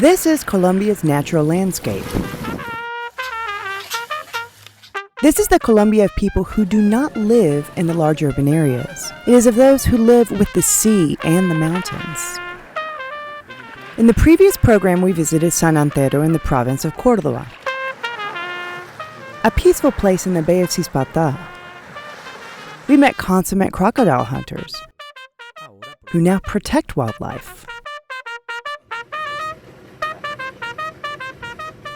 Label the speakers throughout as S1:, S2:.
S1: This is Colombia's natural landscape. This is the Colombia of people who do not live in the large urban areas. It is of those who live with the sea and the mountains. In the previous program, we visited San Antero in the province of Cordoba, a peaceful place in the Bay of Cispata. We met consummate crocodile hunters who now protect wildlife.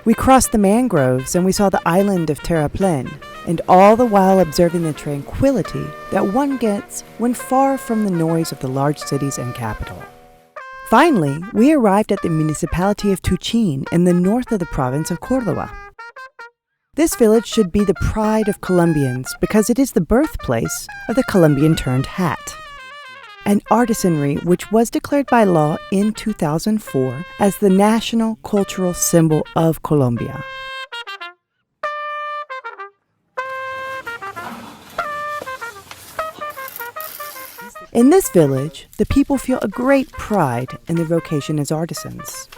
S1: We crossed the mangroves and we saw the island of Terraplén, and all the while observing the tranquility that one gets when far from the noise of the large cities and capital. Finally, we arrived at the municipality of Tuchin in the north of the province of Cordoba. This village should be the pride of Colombians because it is the birthplace of the Colombian turned hat, an artisanry which was declared by law in 2004 as the national cultural symbol of Colombia. In this village, the people feel a great pride in their vocation as artisans,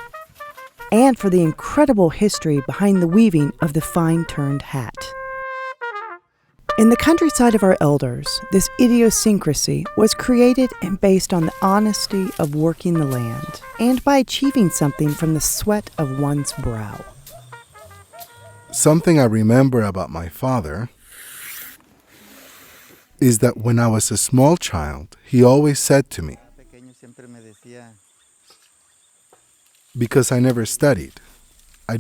S1: and for the incredible history behind the weaving of the fine-turned hat. In the countryside of our elders, this idiosyncrasy was created and based on the honesty of working the land, and by achieving something from the sweat of one's brow.
S2: Something I remember about my father is that when I was a small child, he always said to me, because I never studied, I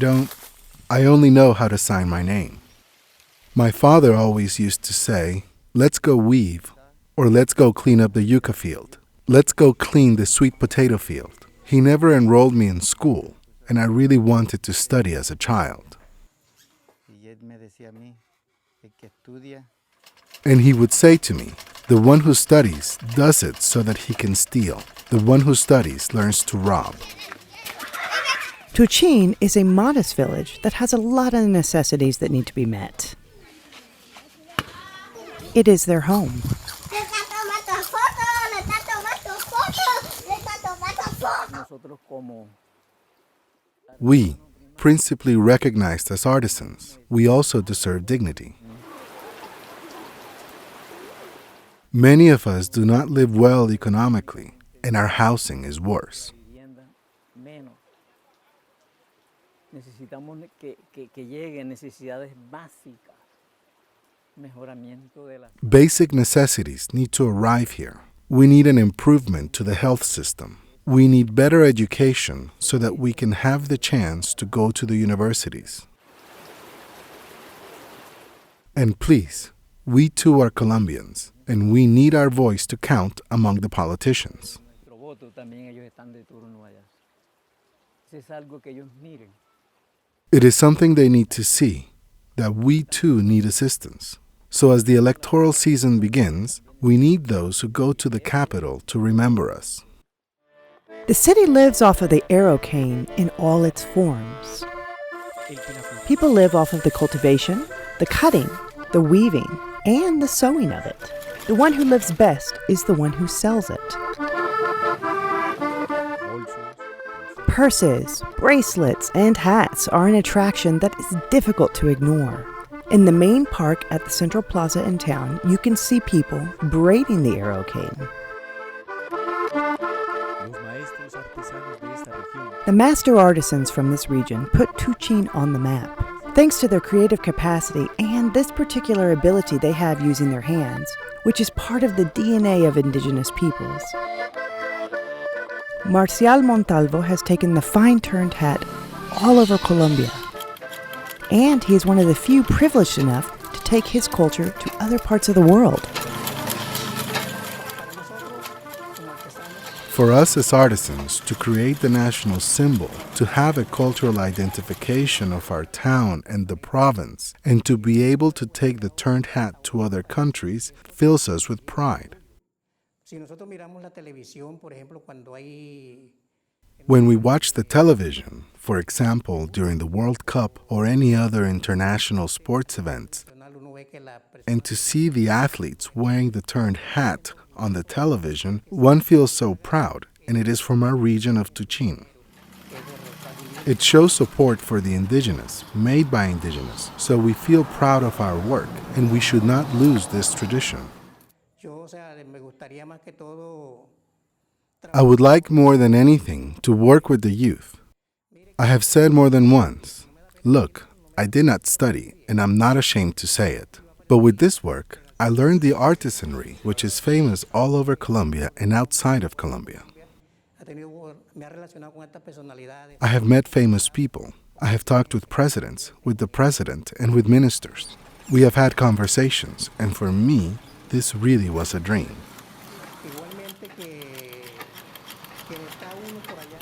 S2: only know how to sign my name. My father always used to say, let's go weave, or let's go clean up the yucca field. Let's go clean the sweet potato field. He never enrolled me in school, and I really wanted to study as a child. And he would say to me, the one who studies does it so that he can steal. The one who studies learns to rob.
S1: Tuchin is a modest village that has a lot of necessities that need to be met. It is their home.
S2: We, principally recognized as artisans, we also deserve dignity. Many of us do not live well economically, and our housing is worse. Basic necessities need to arrive here. We need an improvement to the health system. We need better education so that we can have the chance to go to the universities. And please, we too are Colombians, and we need our voice to count among the politicians. It is something they need to see, that we too need assistance. So as the electoral season begins, we need those who go to the capital to remember us.
S1: The city lives off of the arrow cane in all its forms. People live off of the cultivation, the cutting, the weaving, and the sewing of it. The one who lives best is the one who sells it. Purses, bracelets, and hats are an attraction that is difficult to ignore. In the main park at the central plaza in town, you can see people braiding the arrow cane. The master artisans from this region put Tuchin on the map. Thanks to their creative capacity and this particular ability they have using their hands, which is part of the DNA of indigenous peoples. Marcial Montalvo has taken the fine-turned hat all over Colombia. And he is one of the few privileged enough to take his culture to other parts of the world.
S2: For us as artisans to create the national symbol, to have a cultural identification of our town and the province, and to be able to take the turned hat to other countries fills us with pride. When we watch the television, for example, during the World Cup or any other international sports events, and to see the athletes wearing the turned hat on the television, one feels so proud, and it is from our region of Tuchin. It shows support for the indigenous, made by indigenous, so we feel proud of our work, and we should not lose this tradition. I would like more than anything to work with the youth. I have said more than once, look, I did not study, and I'm not ashamed to say it. But with this work, I learned the artisanry, which is famous all over Colombia and outside of Colombia. I have met famous people. I have talked with presidents, with the president, and with ministers. We have had conversations, and for me, this really was a dream.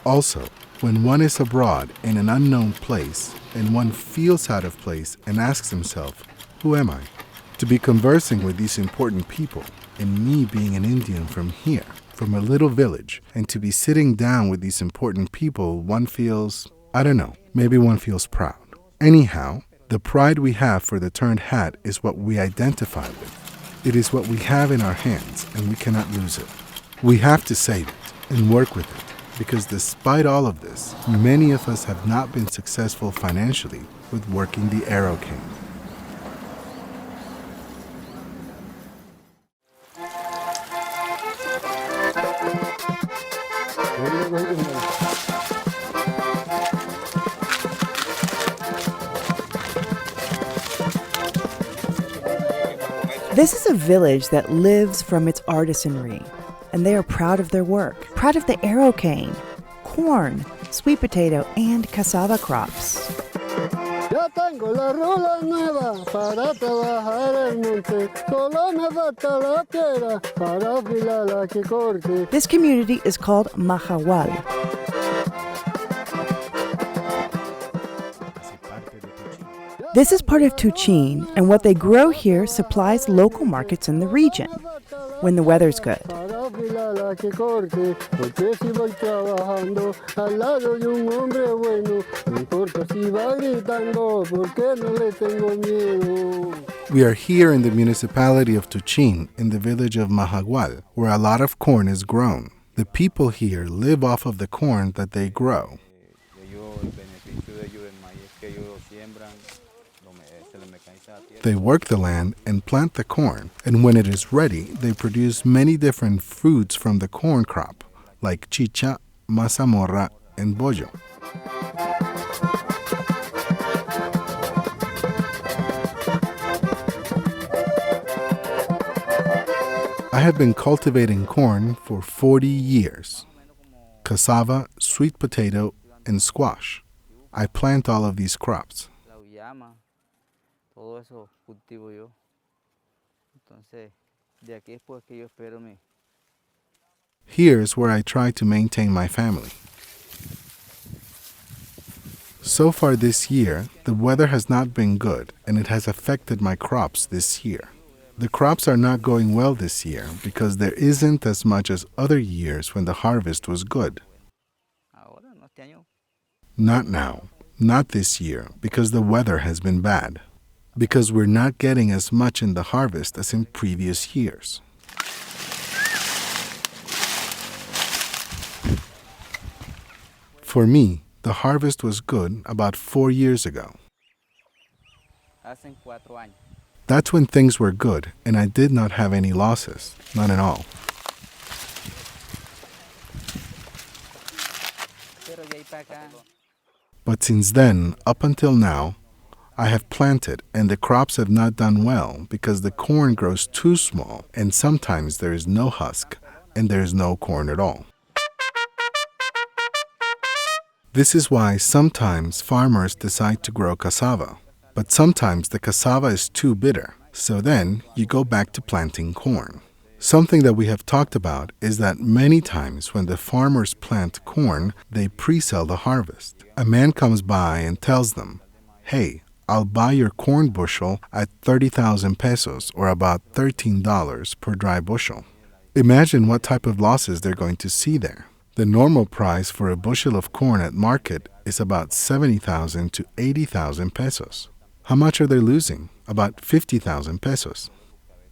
S2: Also, when one is abroad in an unknown place, and one feels out of place and asks himself, who am I? To be conversing with these important people, and me being an Indian from here, from a little village, and to be sitting down with these important people, one feels, I don't know, maybe one feels proud. Anyhow, the pride we have for the turned hat is what we identify with. It is what we have in our hands, and we cannot lose it. We have to save it and work with it, because despite all of this, many of us have not been successful financially with working the arrow cane.
S1: This is a village that lives from its artisanry, and they are proud of their work, proud of the arrow cane, corn, sweet potato, and cassava crops.
S3: Ya tengo la rola nueva para trabajar el monte, solo me falta la piedra para afilar la que corte.
S1: This community is called Mahahual. This is part of Tuchin, and what they grow here supplies local markets in the region when the weather's good.
S2: We are here in the municipality of Tuchin, in the village of Mahahual, where a lot of corn is grown. The people here live off of the corn that they grow. They work the land and plant the corn, and when it is ready, they produce many different fruits from the corn crop, like chicha, mazamorra, and bollo. I have been cultivating corn for 40 years. Cassava, sweet potato, and squash. I plant all of these crops.
S4: Todo eso cultivo yo. Entonces, de aquí es pues que yo espero mi.
S2: Here's where I try to maintain my family. So far this year, the weather has not been good, and it has affected my crops this year. The crops are not going well this year because there isn't as much as other years when the harvest was good.
S4: Ahora, no este año.
S2: Not now, not this year, because the weather has been bad. Because we're not getting as much in the harvest as in previous years. For me, the harvest was good about 4 years ago.
S4: Hacen 4 años.
S2: That's when things were good and I did not have any losses, none at all.
S4: Pero de ahí para acá.
S2: But since then, up until now, I have planted and the crops have not done well because the corn grows too small and sometimes there is no husk and there is no corn at all. This is why sometimes farmers decide to grow cassava, but sometimes the cassava is too bitter, so then you go back to planting corn. Something that we have talked about is that many times when the farmers plant corn, they pre-sell the harvest. A man comes by and tells them, hey, I'll buy your corn bushel at 30,000 pesos or about $13 per dry bushel. Imagine what type of losses they're going to see there. The normal price for a bushel of corn at market is about 70,000 to 80,000 pesos. How much are they losing? About 50,000 pesos.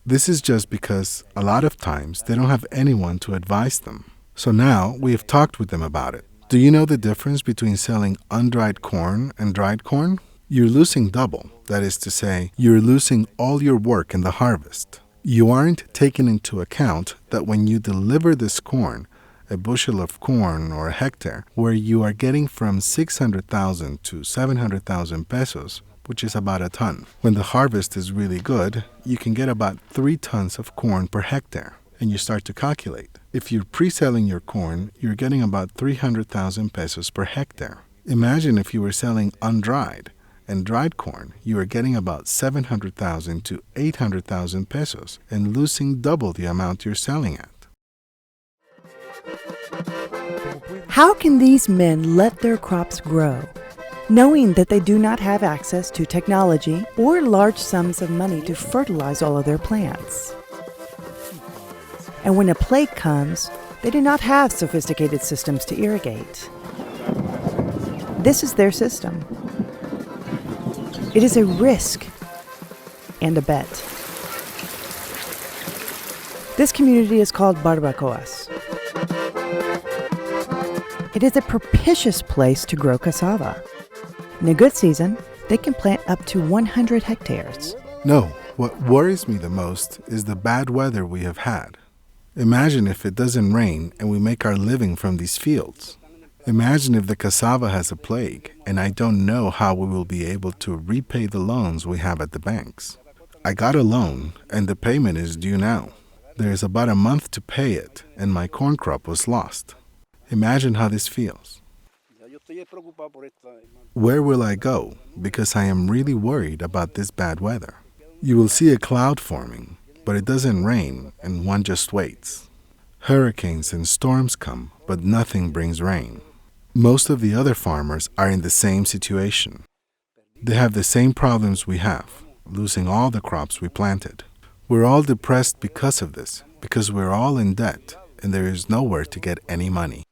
S2: This is just because a lot of times they don't have anyone to advise them. So now we have talked with them about it, Do you know the difference between selling undried corn and dried corn? You're losing double. That is to say, you're losing all your work in the harvest. You aren't taking into account that when you deliver this corn, a bushel of corn or a hectare, where you are getting from 600,000 to 700,000 pesos, which is about a ton. When the harvest is really good, you can get about 3 tons of corn per hectare. And you start to calculate. If you're pre-selling your corn, you're getting about 300,000 pesos per hectare. Imagine if you were selling undried and dried corn, you are getting about 700,000 to 800,000 pesos and losing double the amount you're selling at.
S1: How can these men let their crops grow, knowing that they do not have access to technology or large sums of money to fertilize all of their plants? And when a plague comes, they do not have sophisticated systems to irrigate. This is their system. It is a risk and a bet. This community is called Barbacoas. It is a propitious place to grow cassava. In a good season, they can plant up to 100 hectares.
S2: No, what worries me the most is the bad weather we have had. Imagine if it doesn't rain and we make our living from these fields. Imagine if the cassava has a plague and I don't know how we will be able to repay the loans we have at the banks. I got a loan and the payment is due now. There is about a month to pay it and my corn crop was lost. Imagine how this feels. Where will I go? Because I am really worried about this bad weather. You will see a cloud forming, but it doesn't rain and one just waits. Hurricanes and storms come, but nothing brings rain. Most of the other farmers are in the same situation. They have the same problems we have, losing all the crops we planted. We're all depressed because of this, because we're all in debt and there is nowhere to get any money.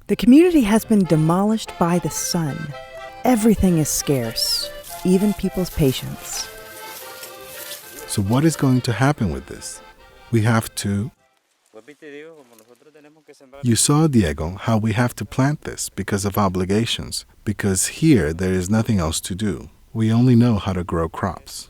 S1: The community has been demolished by the sun. Everything is scarce, even people's patience.
S2: So what is going to happen with this? We have to... You saw, Diego, how we have to plant this because of obligations, because here there is nothing else to do. We only know how to grow crops.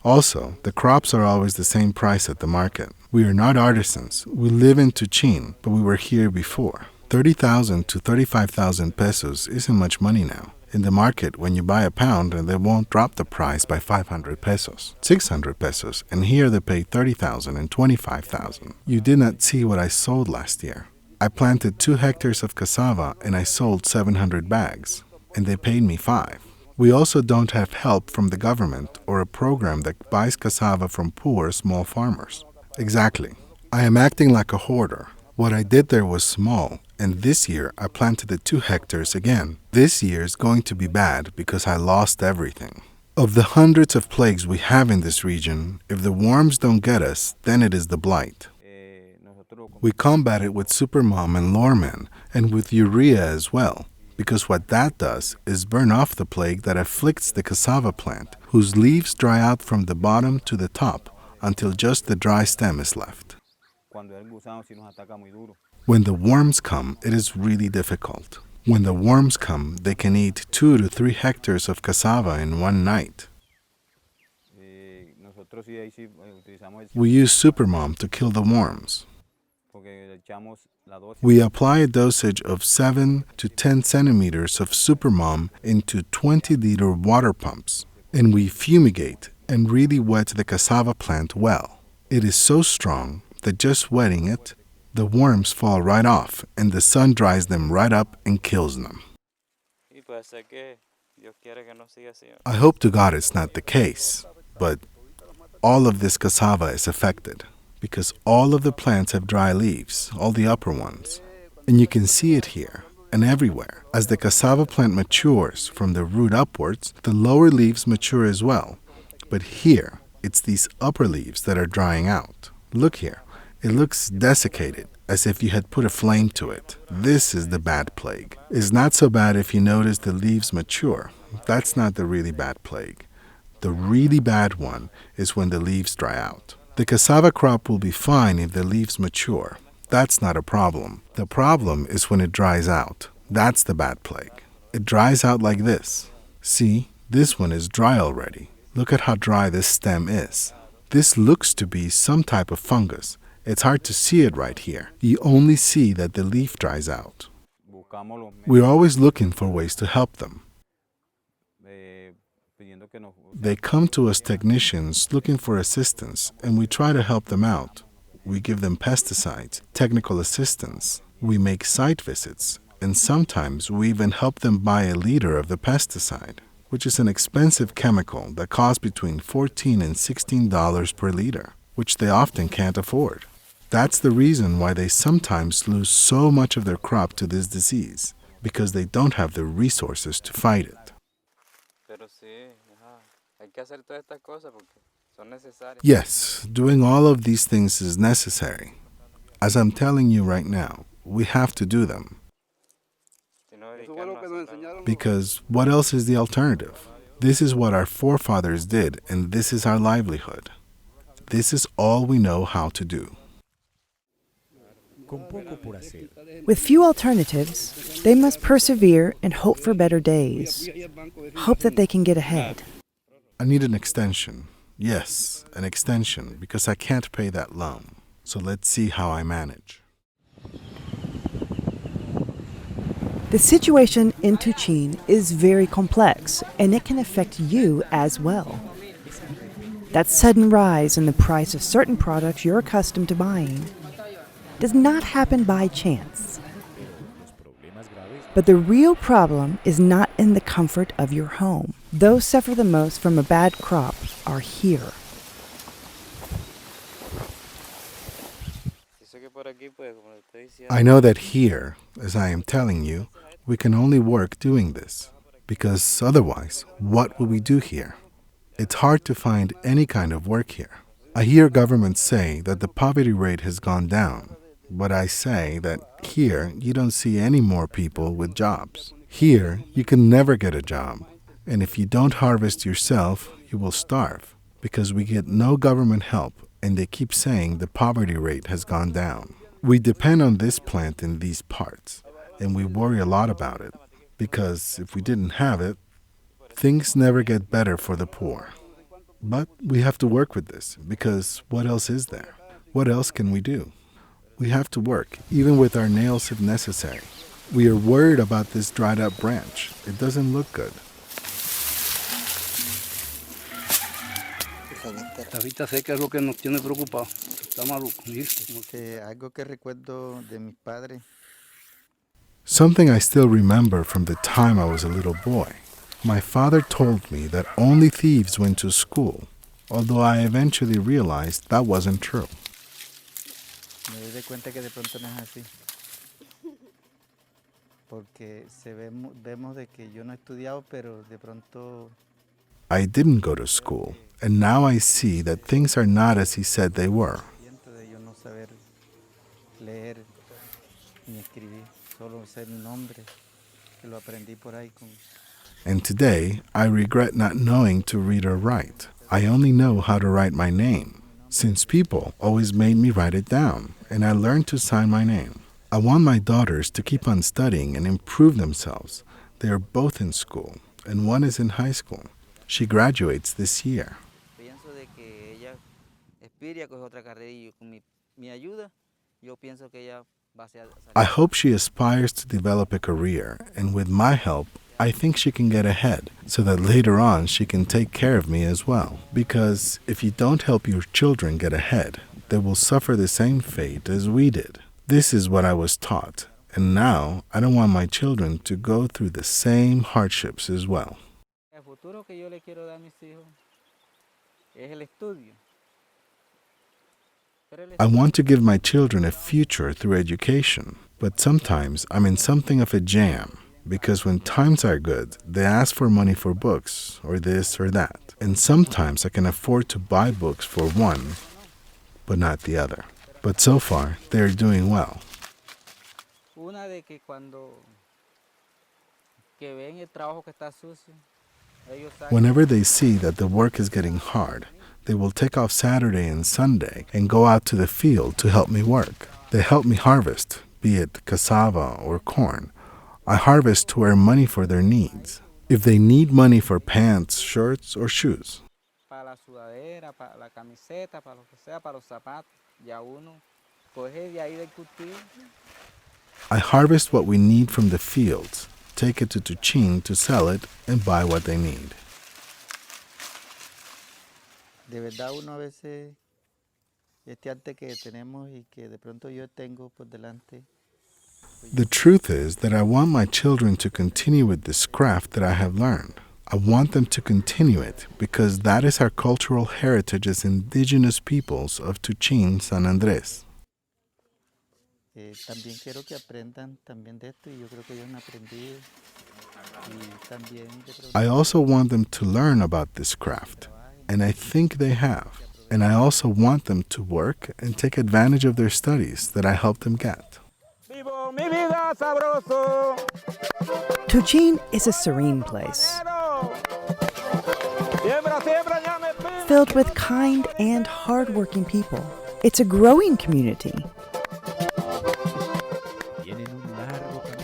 S2: Also, the crops are always the same price at the market. We are not artisans. We live in Tuchin, but we were here before. 30,000 to 35,000 pesos isn't much money now. In the market, when you buy a pound, they won't drop the price by 500 pesos, 600 pesos, and here they pay 30,000 and 25,000. You did not see what I sold last year. I planted 2 hectares of cassava and I sold 700 bags, and they paid me 5. We also don't have help from the government or a program that buys cassava from poor small farmers. Exactly. I am acting like a hoarder. What I did there was small, and this year I planted the 2 hectares again. This year is going to be bad because I lost everything. Of the hundreds of plagues we have in this region, if the worms don't get us, then it is the blight. We combat it with Supermom and Loreman, and with urea as well, because what that does is burn off the plague that afflicts the cassava plant, whose leaves dry out from the bottom to the top until just the dry stem is left. When the worms come, it is really difficult. When the worms come, they can eat 2 to 3 hectares of cassava in one night. We use Supermom to kill the worms. We apply a dosage of 7 to 10 centimeters of Supermom into 20-liter water pumps, and we fumigate and really wet the cassava plant well. It is so strong that just wetting it, the worms fall right off and the sun dries them right up and kills them. I hope to God it's not the case, but all of this cassava is affected because all of the plants have dry leaves, all the upper ones. And you can see it here and everywhere. As the cassava plant matures from the root upwards, the lower leaves mature as well. But here, it's these upper leaves that are drying out. Look here. It looks desiccated, as if you had put a flame to it. This is the bad plague. It's not so bad if you notice the leaves mature. That's not the really bad plague. The really bad one is when the leaves dry out. The cassava crop will be fine if the leaves mature. That's not a problem. The problem is when it dries out. That's the bad plague. It dries out like this. See, this one is dry already. Look at how dry this stem is. This looks to be some type of fungus. It's hard to see it right here. You only see that the leaf dries out. We're always looking for ways to help them. They come to us technicians looking for assistance, and we try to help them out. We give them pesticides, technical assistance. We make site visits, and sometimes we even help them buy a liter of the pesticide, which is an expensive chemical that costs between $14 and $16 per liter, which they often can't afford. That's the reason why they sometimes lose so much of their crop to this disease, because they don't have the resources to fight it. Yes, doing all of these things is necessary. As I'm telling you right now, we have to do them. Because what else is the alternative? This is what our forefathers did, and this is our livelihood. This is all we know how to do.
S1: With few alternatives, they must persevere and hope for better days. Hope that they can get ahead.
S2: I need an extension. Yes, an extension, because I can't pay that loan. So let's see how I manage.
S1: The situation in Tuchin is very complex, and it can affect you as well. That sudden rise in the price of certain products you're accustomed to buying does not happen by chance. But the real problem is not in the comfort of your home. Those suffer the most from a bad crop are here.
S2: I know that here, as I am telling you, we can only work doing this, because otherwise, what will we do here? It's hard to find any kind of work here. I hear governments say that the poverty rate has gone down, but I say that here you don't see any more people with jobs. Here you can never get a job, and if you don't harvest yourself, you will starve, because we get no government help, and they keep saying the poverty rate has gone down. We depend on this plant in these parts, and we worry a lot about it, because if we didn't have it, things never get better for the poor. But we have to work with this, because what else is there? What else can we do? We have to work, even with our nails if necessary. We are worried about this dried up branch. It doesn't look good.
S5: Ahorita seca es lo que nos tiene preocupado. Está maluco.
S4: Algo que recuerdo de mis padres.
S2: Something I still remember from the time I was a little boy. My father told me that only thieves went to school, although I eventually realized that wasn't true.
S4: Me doy de cuenta que de pronto no es así. Porque vemos de que yo no he estudiado, pero de pronto
S2: I didn't go to school, and now I see that things are not as he said they were.
S4: siento de yo no saber leer ni escribir, solo sé mi nombre, que lo aprendí por ahí con.
S2: And today, I regret not knowing to read or write. I only know how to write my name, since people always made me write it down, and I learned to sign my name. I want my daughters to keep on studying and improve themselves. They are both in school, and one is in high school. She graduates this year.
S4: Pienso de que ella aspira a coger otra carrera y con mi ayuda, yo pienso que ella va a ser.
S2: I hope she aspires to develop a career, and with my help, I think she can get ahead, so that later on she can take care of me as well. Because if you don't help your children get ahead, they will suffer the same fate as we did. This is what I was taught, and now I don't want my children to go through the same hardships as well.
S4: El futuro que yo le quiero dar a mis hijos es el estudio.
S2: I want to give my children a future through education, but sometimes I'm in something of a jam, because when times are good, they ask for money for books, or this or that. And sometimes I can afford to buy books for one, but not the other. But so far, they are doing well.
S4: Una de que cuando que ven el trabajo que está sucio,
S2: Whenever they see that the work is getting hard, they will take off Saturday and Sunday and go out to the field to help me work. They help me harvest, be it cassava or corn. I harvest to earn money for their needs. If they need money for pants, shirts, or shoes,
S4: Para la sudadera, para la camiseta, para lo que sea, para los zapatos, ya uno coge de ahí del cultivo.
S2: I harvest what we need from the fields, take it to Tuchin to sell it, and buy what they need.
S4: De verdad uno a veces, este arte que tenemos y que de pronto yo tengo por delante.
S2: The truth is that I want my children to continue with this craft that I have learned. I want them to continue it because that is our cultural heritage as indigenous peoples of Tuchin, San Andrés.
S4: También quiero que aprendan también de esto y yo creo que ellos han aprendido. Y también de pronto,
S2: I also want them to learn about this craft, and I think they have. And I also want them to work and take advantage of their studies that I helped them get.
S6: Vivo mi vida sabroso.
S1: Tuchin is a serene place,
S6: Siembra, siembra, ya me pide.
S1: filled with kind and hardworking people. It's a growing community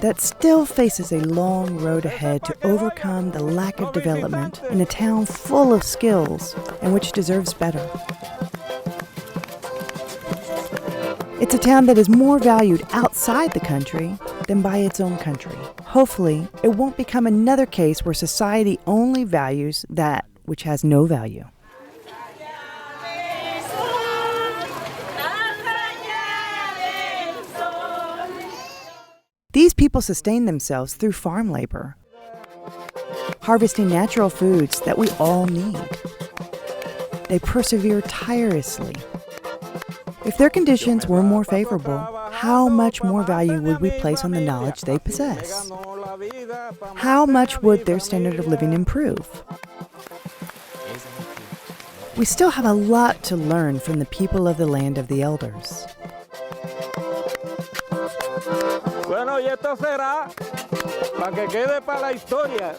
S1: that still faces a long road ahead to overcome the lack of development in a town full of skills and which deserves better. It's a town that is more valued outside the country than by its own country. Hopefully, it won't become another case where society only values that which has no value. These people sustain themselves through farm labor, harvesting natural foods that we all need. They persevere tirelessly. If their conditions were more favorable, how much more value would we place on the knowledge they possess? How much would their standard of living improve? We still have a lot to learn from the people of the land of the elders.
S6: Bueno, y esto será para que quede para la historia.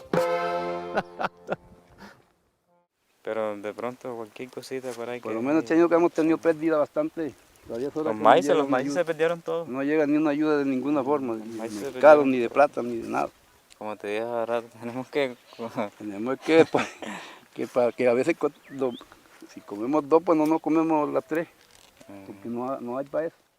S7: Pero de pronto cualquier cosita por ahí.
S5: Por lo menos este año que hemos tenido pérdida bastante.
S7: Los maíces se perdieron todos.
S5: No llega ni una ayuda de ninguna forma, ni
S7: maíces se
S5: de carro,
S7: perdieron.
S5: ni de plata, ni de nada.
S7: Como te dije hace rato,
S5: Tenemos que, pues, que a veces si comemos dos, pues no nos comemos las tres, porque no hay para eso.